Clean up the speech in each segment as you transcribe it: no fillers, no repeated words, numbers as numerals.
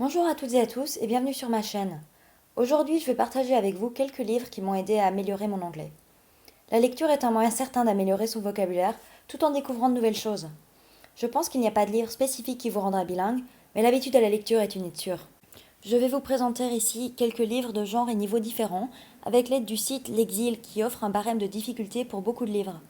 Bonjour à toutes et à tous et bienvenue sur ma chaîne. Aujourd'hui, je vais partager avec vous quelques livres qui m'ont aidé à améliorer mon anglais. La lecture est un moyen certain d'améliorer son vocabulaire tout en découvrant de nouvelles choses. Je pense qu'il n'y a pas de livre spécifique qui vous rendra bilingue, mais l'habitude à la lecture est une aide sûre. Je vais vous présenter ici quelques livres de genres et niveaux différents avec l'aide du site L'Exil qui offre un barème de difficulté pour beaucoup de livres.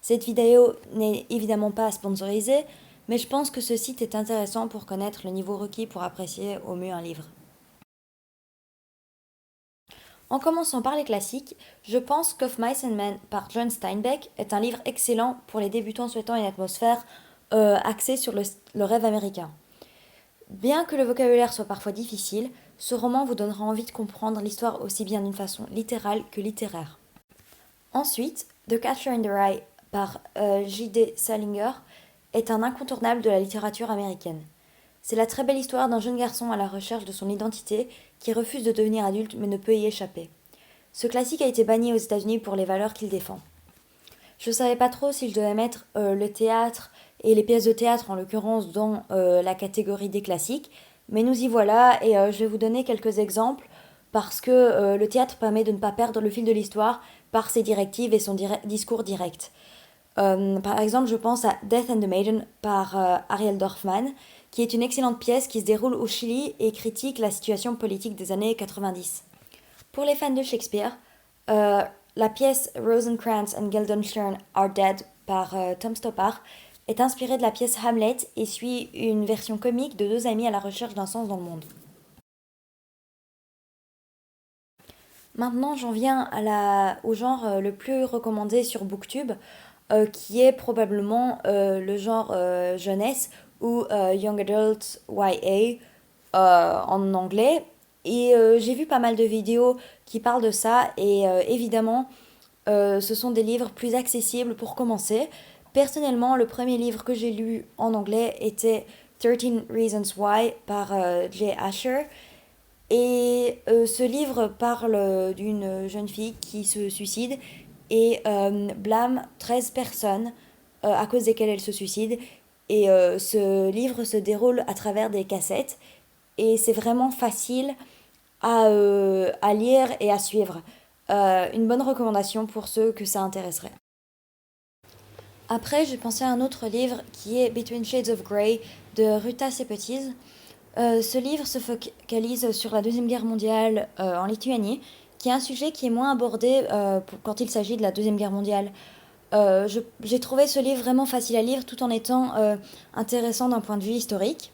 Cette vidéo n'est évidemment pas sponsorisée, mais je pense que ce site est intéressant pour connaître le niveau requis pour apprécier au mieux un livre. En commençant par les classiques, je pense qu'Of Mice and Men par John Steinbeck est un livre excellent pour les débutants souhaitant une atmosphère axée sur le rêve américain. Bien que le vocabulaire soit parfois difficile, ce roman vous donnera envie de comprendre l'histoire aussi bien d'une façon littérale que littéraire. Ensuite, The Catcher in the Rye par J.D. Salinger est un incontournable de la littérature américaine. C'est la très belle histoire d'un jeune garçon à la recherche de son identité qui refuse de devenir adulte mais ne peut y échapper. Ce classique a été banni aux États-Unis pour les valeurs qu'il défend. Je ne savais pas trop si je devais mettre le théâtre et les pièces de théâtre en l'occurrence dans la catégorie des classiques, mais nous y voilà et je vais vous donner quelques exemples parce que le théâtre permet de ne pas perdre le fil de l'histoire par ses directives et son discours direct. Par exemple, je pense à Death and the Maiden par Ariel Dorfman, qui est une excellente pièce qui se déroule au Chili et critique la situation politique des années 90. Pour les fans de Shakespeare, euh, la pièce Rosencrantz and Guildenstern Are Dead par Tom Stoppard est inspirée de la pièce Hamlet et suit une version comique de deux amis à la recherche d'un sens dans le monde. Maintenant, j'en viens au genre le plus recommandé sur Booktube, qui est probablement le genre jeunesse ou Young Adult YA en anglais. Et j'ai vu pas mal de vidéos qui parlent de ça et évidemment, ce sont des livres plus accessibles pour commencer. Personnellement, le premier livre que j'ai lu en anglais était 13 Reasons Why par Jay Asher. Et ce livre parle d'une jeune fille qui se suicide et blâme 13 personnes à cause desquelles elle se suicide. Et ce livre se déroule à travers des cassettes et c'est vraiment facile à lire et à suivre. Une bonne recommandation pour ceux que ça intéresserait. Après, j'ai pensé à un autre livre qui est Between Shades of Grey de Ruta Sepetys. Ce livre se focalise sur la Deuxième Guerre mondiale en Lituanie, qui est un sujet qui est moins abordé quand il s'agit de la Deuxième Guerre mondiale. J'ai trouvé ce livre vraiment facile à lire tout en étant intéressant d'un point de vue historique.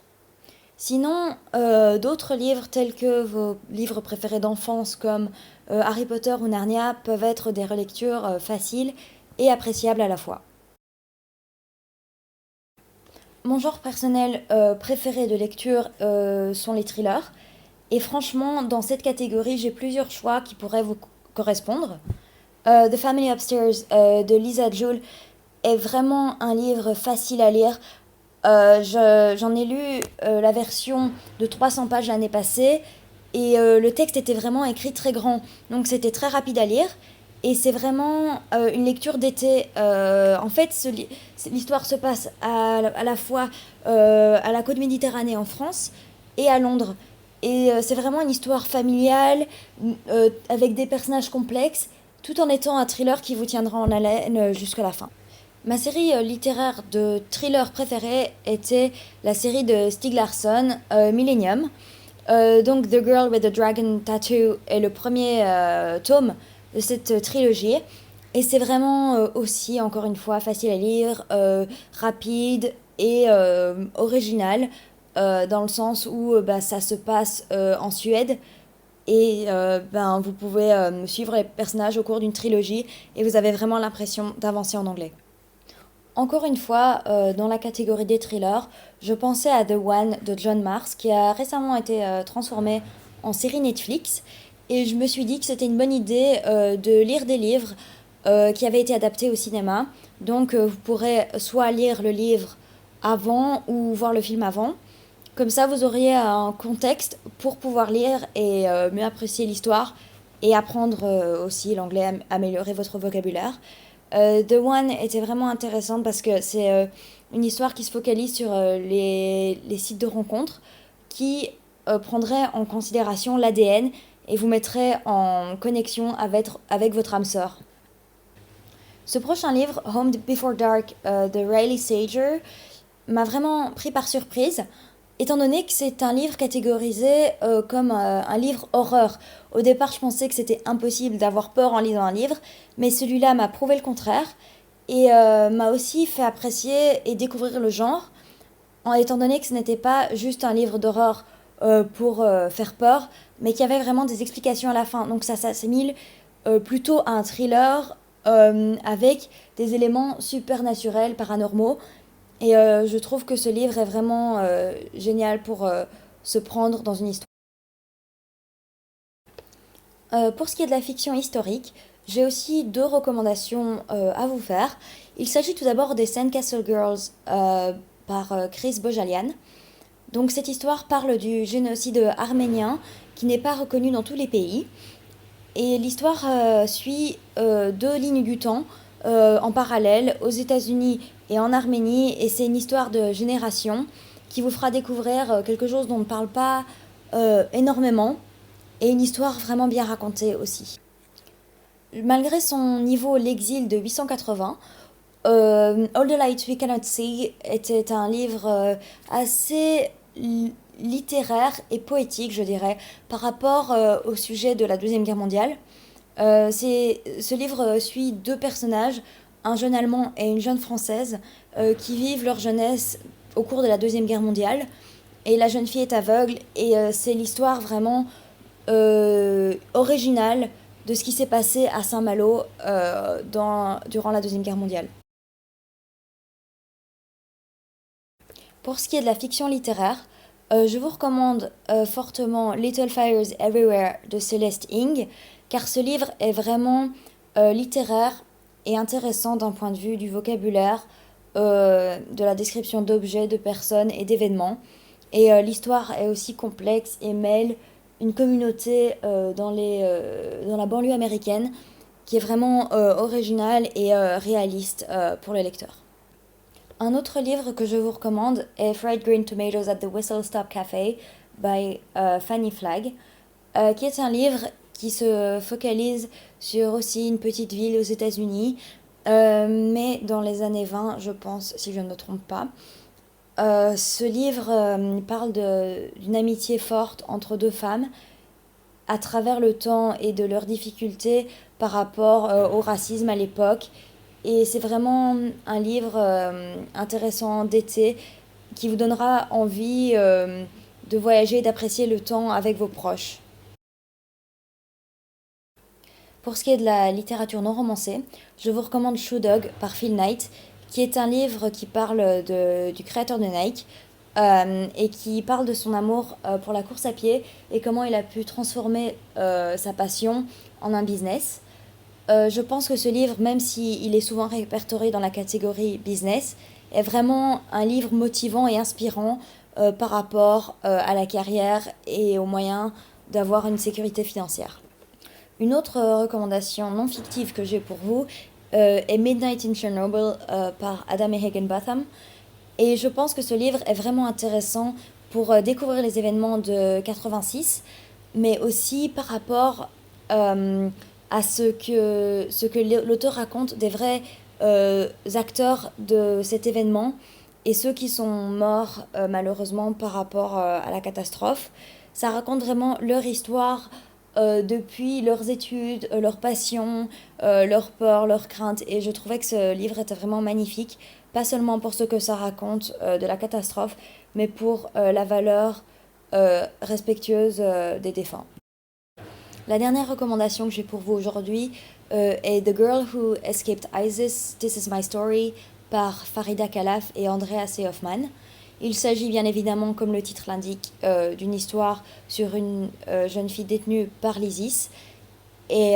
Sinon, d'autres livres tels que vos livres préférés d'enfance comme Harry Potter ou Narnia peuvent être des relectures faciles et appréciables à la fois. Mon genre personnel préféré de lecture sont les thrillers. Et franchement, dans cette catégorie, j'ai plusieurs choix qui pourraient vous correspondre. The Family Upstairs de Lisa Joule est vraiment un livre facile à lire. J'en ai lu la version de 300 pages l'année passée et le texte était vraiment écrit très grand. Donc c'était très rapide à lire et c'est vraiment une lecture d'été. En fait, l'histoire se passe à la fois à la côte méditerranée en France et à Londres. Et c'est vraiment une histoire familiale avec des personnages complexes tout en étant un thriller qui vous tiendra en haleine jusqu'à la fin. Ma série littéraire de thriller préférée était la série de Stieg Larsson, Millennium. Donc The Girl with the Dragon Tattoo est le premier tome de cette trilogie. Et c'est vraiment aussi, encore une fois, facile à lire, rapide et original, dans le sens où bah, ça se passe en Suède. Et ben, vous pouvez suivre les personnages au cours d'une trilogie et vous avez vraiment l'impression d'avancer en anglais. Encore une fois, dans la catégorie des thrillers, je pensais à The One de John Mars, qui a récemment été transformé en série Netflix. Et je me suis dit que c'était une bonne idée de lire des livres qui avaient été adaptés au cinéma. Donc vous pourrez soit lire le livre avant ou voir le film avant. Comme ça, vous auriez un contexte pour pouvoir lire et mieux apprécier l'histoire et apprendre aussi l'anglais, améliorer votre vocabulaire. The One était vraiment intéressante parce que c'est une histoire qui se focalise sur les sites de rencontres qui prendrait en considération l'ADN et vous mettrait en connexion avec votre âme sœur. Ce prochain livre, Home Before Dark de Riley Sager, m'a vraiment pris par surprise, étant donné que c'est un livre catégorisé comme un livre horreur. Au départ, je pensais que c'était impossible d'avoir peur en lisant un livre, mais celui-là m'a prouvé le contraire et m'a aussi fait apprécier et découvrir le genre, étant donné que ce n'était pas juste un livre d'horreur pour faire peur, mais qu'il y avait vraiment des explications à la fin. Donc ça s'assimile plutôt à un thriller avec des éléments supernaturels, paranormaux. Et je trouve que ce livre est vraiment génial pour se prendre dans une histoire. Pour ce qui est de la fiction historique, j'ai aussi deux recommandations à vous faire. Il s'agit tout d'abord des Sandcastle Girls par Chris Bojalian. Donc cette histoire parle du génocide arménien qui n'est pas reconnu dans tous les pays. Et l'histoire suit deux lignes du temps en parallèle aux États-Unis et en Arménie. Et c'est une histoire de génération qui vous fera découvrir quelque chose dont on ne parle pas énormément et une histoire vraiment bien racontée aussi. Malgré son niveau L'exil de 880, All the Light We Cannot See était un livre assez littéraire et poétique, je dirais, par rapport au sujet de la Deuxième Guerre mondiale. Ce livre suit deux personnages, un jeune Allemand et une jeune Française, qui vivent leur jeunesse au cours de la Deuxième Guerre mondiale. Et la jeune fille est aveugle, et c'est l'histoire vraiment originale de ce qui s'est passé à Saint-Malo durant la Deuxième Guerre mondiale. Pour ce qui est de la fiction littéraire, je vous recommande fortement Little Fires Everywhere de Celeste Ng, car ce livre est vraiment littéraire et intéressant d'un point de vue du vocabulaire, de la description d'objets, de personnes et d'événements. Et l'histoire est aussi complexe et mêle une communauté dans la banlieue américaine qui est vraiment originale et réaliste pour le lecteur. Un autre livre que je vous recommande est Fried Green Tomatoes at the Whistle Stop Cafe by Fanny Flagg, qui est un livre qui se focalise sur aussi une petite ville aux États-Unis, mais dans les années 20, je pense, si je ne me trompe pas. Ce livre parle d'une amitié forte entre deux femmes à travers le temps et de leurs difficultés par rapport au racisme à l'époque. Et c'est vraiment un livre intéressant d'été qui vous donnera envie de voyager et d'apprécier le temps avec vos proches. Pour ce qui est de la littérature non romancée, je vous recommande Shoe Dog par Phil Knight, qui est un livre qui parle du créateur de Nike et qui parle de son amour pour la course à pied et comment il a pu transformer sa passion en un business. Je pense que ce livre, même s'il est souvent répertorié dans la catégorie business, est vraiment un livre motivant et inspirant par rapport à la carrière et aux moyens d'avoir une sécurité financière. Une autre recommandation non fictive que j'ai pour vous est Midnight in Chernobyl par Adam et Higginbotham. Et je pense que ce livre est vraiment intéressant pour découvrir les événements de 86, mais aussi par rapport à ce que l'auteur raconte des vrais acteurs de cet événement et ceux qui sont morts malheureusement par rapport à la catastrophe. Ça raconte vraiment leur histoire depuis leurs études, leurs passions, leurs peurs, leurs craintes. Et je trouvais que ce livre était vraiment magnifique, pas seulement pour ce que ça raconte de la catastrophe, mais pour la valeur respectueuse des défunts. La dernière recommandation que j'ai pour vous aujourd'hui est The Girl Who Escaped ISIS, This Is My Story par Farida Khalaf et Andrea C. Hoffman. Il s'agit bien évidemment, comme le titre l'indique, d'une histoire sur une jeune fille détenue par l'ISIS. Et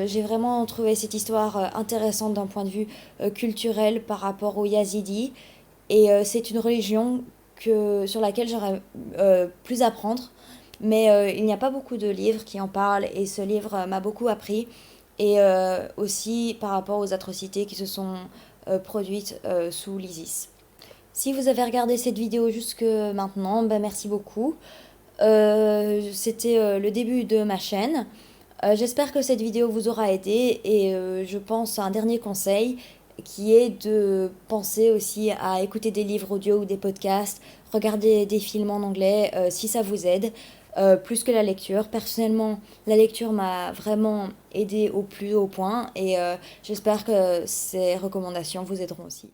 j'ai vraiment trouvé cette histoire intéressante d'un point de vue culturel par rapport aux Yazidis. Et c'est une religion sur laquelle j'aurais plus à apprendre. Mais il n'y a pas beaucoup de livres qui en parlent et ce livre m'a beaucoup appris. Et aussi par rapport aux atrocités qui se sont produites sous l'ISIS. Si vous avez regardé cette vidéo jusque maintenant, ben merci beaucoup. C'était le début de ma chaîne. J'espère que cette vidéo vous aura aidé et je pense à un dernier conseil qui est de penser aussi à écouter des livres audio ou des podcasts, regarder des films en anglais si ça vous aide, plus que la lecture. Personnellement, la lecture m'a vraiment aidé au plus haut point et j'espère que ces recommandations vous aideront aussi.